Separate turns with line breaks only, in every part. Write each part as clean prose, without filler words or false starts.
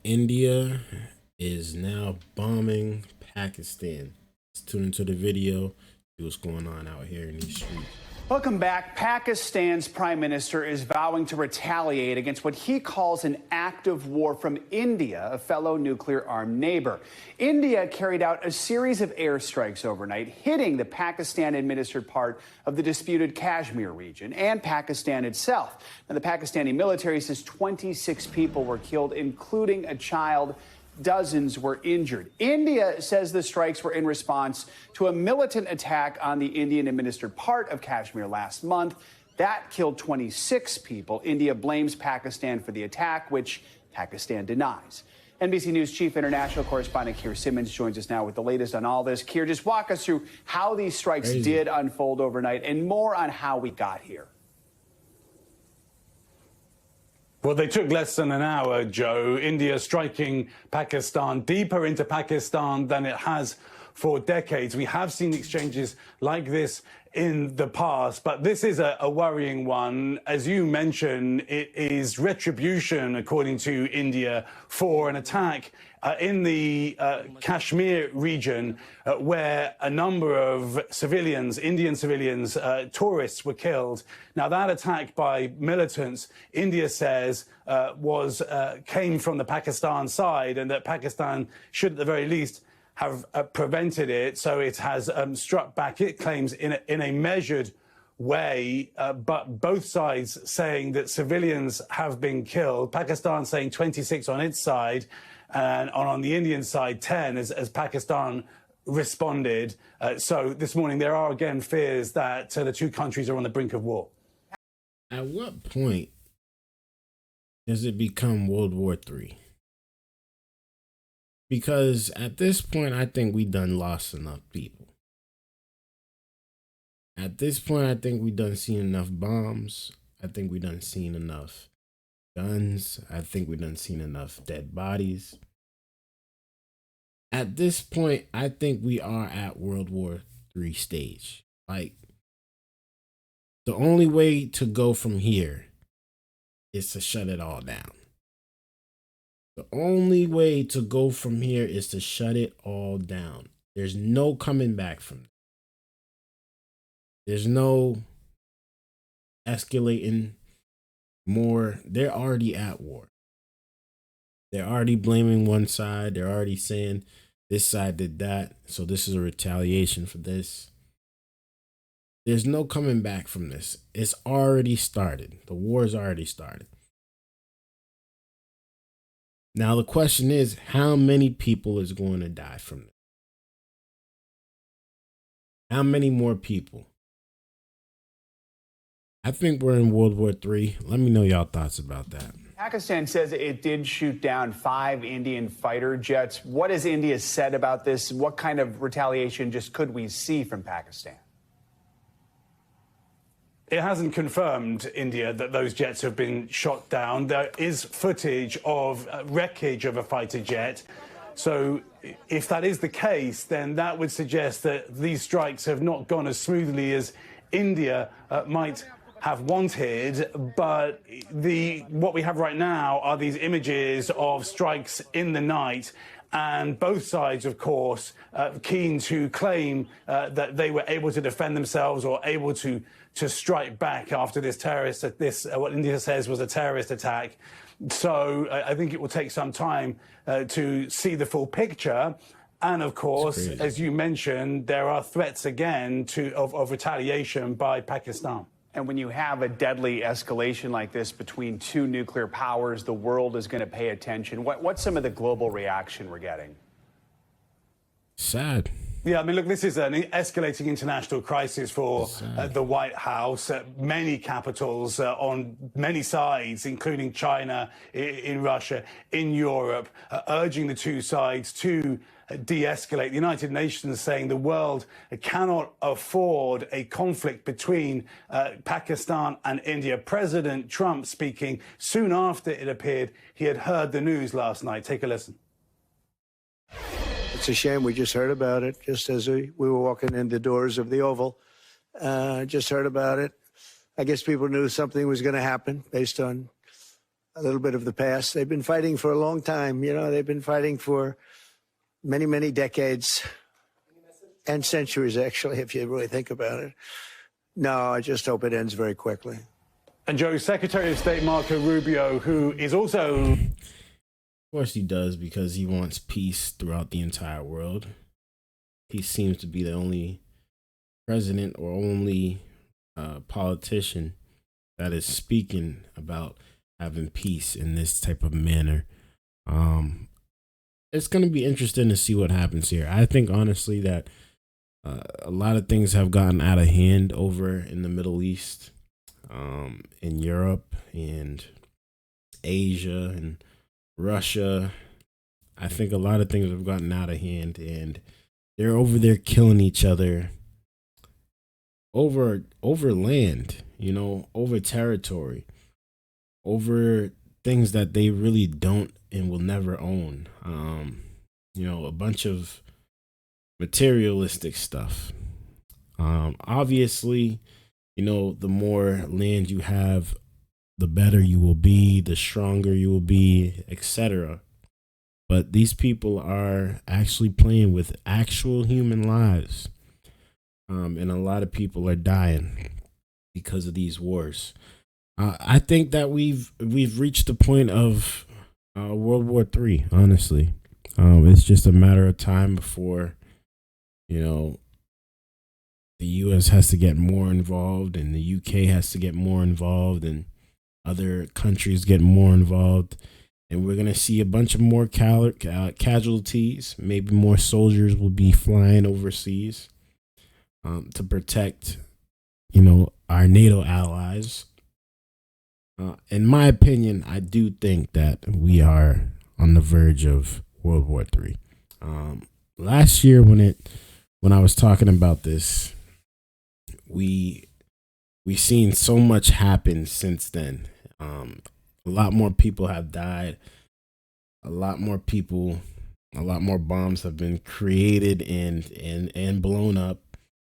India is now bombing Pakistan. Let's tune into the video, see what's going on out here in these streets.
Welcome back. Pakistan's prime minister is vowing to retaliate against what he calls an act of war from India, a fellow nuclear-armed neighbor. India carried out a series of airstrikes overnight, hitting the Pakistan-administered part of the disputed Kashmir region and Pakistan itself. Now, the Pakistani military says 26 people were killed, including a child. Dozens were injured. India says the strikes were in response to a militant attack on the Indian-administered part of Kashmir last month. That killed 26 people. India blames Pakistan for the attack, which Pakistan denies. NBC News chief international correspondent Keir Simmons joins us now with the latest on all this. Keir, just walk us through how these strikes did unfold overnight and more on how we got here.
Well, they took less than an hour, Joe. India striking Pakistan deeper into Pakistan than it has for decades. We have seen exchanges like this in the past, but this is a worrying one. As you mentioned, it is retribution, according to India, for an attack in the Kashmir region where a number of civilians, Indian civilians, tourists were killed. Now, that attack by militants, India says, came from the Pakistan side, and that Pakistan should, at the very least, have prevented it. So it has struck back, it claims, in a measured way, but both sides saying that civilians have been killed. Pakistan saying 26 on its side, and on the Indian side, 10 as Pakistan responded. So this morning, there are again fears that the two countries are on the brink of war.
At what point does it become World War III? Because at this point, I think we done lost enough people. At this point, I think we done seen enough bombs. I think we done seen enough guns. I think we done seen enough dead bodies. At this point, I think we are at World War III stage. Like, the only way to go from here is to shut it all down. The only way to go from here is to shut it all down. There's no coming back from it. There's no escalating more. They're already at war. They're already blaming one side. They're already saying this side did that, so this is a retaliation for this. There's no coming back from this. It's already started. The war's already started. Now, the question is, how many people is going to die from this? How many more people? I think we're in World War III. Let me know y'all thoughts about that.
Pakistan says it did shoot down 5 Indian fighter jets. What has India said about this? What kind of retaliation just could we see from Pakistan?
It hasn't confirmed, India, that those jets have been shot down. There is footage of wreckage of a fighter jet. So if that is the case, then that would suggest that these strikes have not gone as smoothly as India might have wanted. But what we have right now are these images of strikes in the night. And both sides, of course, keen to claim that they were able to defend themselves or able to strike back after this what India says was a terrorist attack. So I think it will take some time to see the full picture. And of course, as you mentioned, there are threats again of retaliation by Pakistan.
And when you have a deadly escalation like this between two nuclear powers, the world is going to pay attention. What's some of the global reaction we're getting?
Sad.
Yeah, I mean, look, this is an escalating international crisis for the White House. Many capitals on many sides, including China, in Russia, in Europe, urging the two sides to de-escalate. The United Nations saying the world cannot afford a conflict between Pakistan and India. President Trump speaking soon after it appeared he had heard the news last night. Take a listen.
It's a shame we just heard about it, just as we were walking in the doors of the Oval. Just heard about it. I guess people knew something was going to happen based on a little bit of the past. They've been fighting for a long time. You know, they've been fighting for many, many decades and centuries, actually, if you really think about it. No, I just hope it ends very quickly.
And Joe, Secretary of State Marco Rubio, who is also...
Of course he does, because he wants peace throughout the entire world. He seems to be the only president or only politician that is speaking about having peace in this type of manner. It's going to be interesting to see what happens here. I think, honestly, that a lot of things have gotten out of hand over in the Middle East, in Europe and Asia and Russia. I think a lot of things have gotten out of hand, and they're over there killing each other over land, you know, over territory, over things that they really don't and will never own. You know, a bunch of materialistic stuff. Obviously, you know, the more land you have, the better you will be, the stronger you will be, etc. But these people are actually playing with actual human lives. And a lot of people are dying because of these wars. I think that we've reached the point of World War III, honestly. It's just a matter of time before, you know, the U.S. has to get more involved, and the UK has to get more involved, and other countries get more involved. And we're going to see a bunch of more casualties. Maybe more soldiers will be flying overseas to protect, you know, our NATO allies. In my opinion, I do think that we are on the verge of World War III. Last year, when I was talking about this, we seen so much happen since then. A lot more people have died. A lot more bombs have been created and blown up.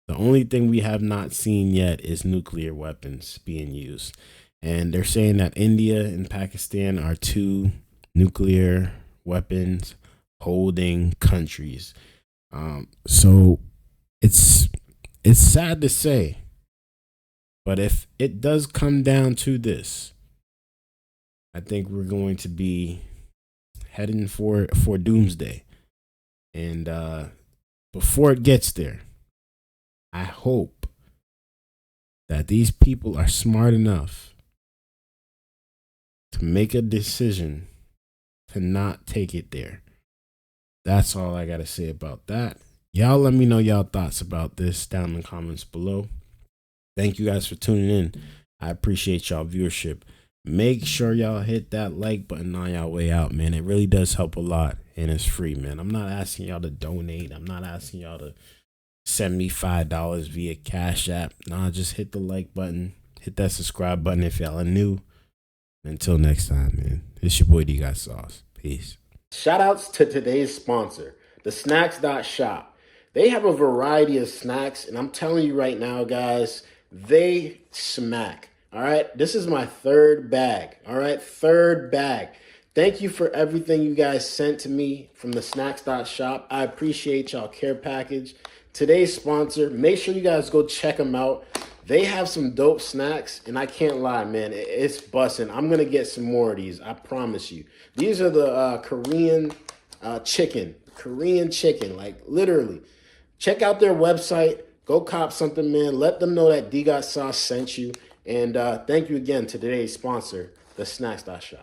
The only thing we have not seen yet is nuclear weapons being used. And they're saying that India and Pakistan are two nuclear weapons holding countries. So it's sad to say, but if it does come down to this, I think we're going to be heading for doomsday. And before it gets there, I hope that these people are smart enough to make a decision to not take it there. That's all I got to say about that. Y'all let me know y'all thoughts about this down in the comments below. Thank you guys for tuning in. I appreciate y'all viewership. Make sure y'all hit that like button on y'all way out, man. It really does help a lot, and it's free, man. I'm not asking y'all to donate. I'm not asking y'all to send me $5 via Cash App. Nah, just hit the like button. Hit that subscribe button if y'all are new. Until next time, man. It's your boy Dgotsauce. Peace.
Shout outs to today's sponsor, the Snacks.shop. They have a variety of snacks, and I'm telling you right now, guys, they smack. All right, this is my third bag. All right, third bag. Thank you for everything you guys sent to me from the Snacks.shop. I appreciate y'all care package. Today's sponsor, make sure you guys go check them out. They have some dope snacks, and I can't lie, man. It's busting. I'm going to get some more of these. I promise you. These are the Korean chicken. Korean chicken, like literally. Check out their website. Go cop something, man. Let them know that Dgotsauce sent you. And thank you again to today's sponsor, the Snacks.shop.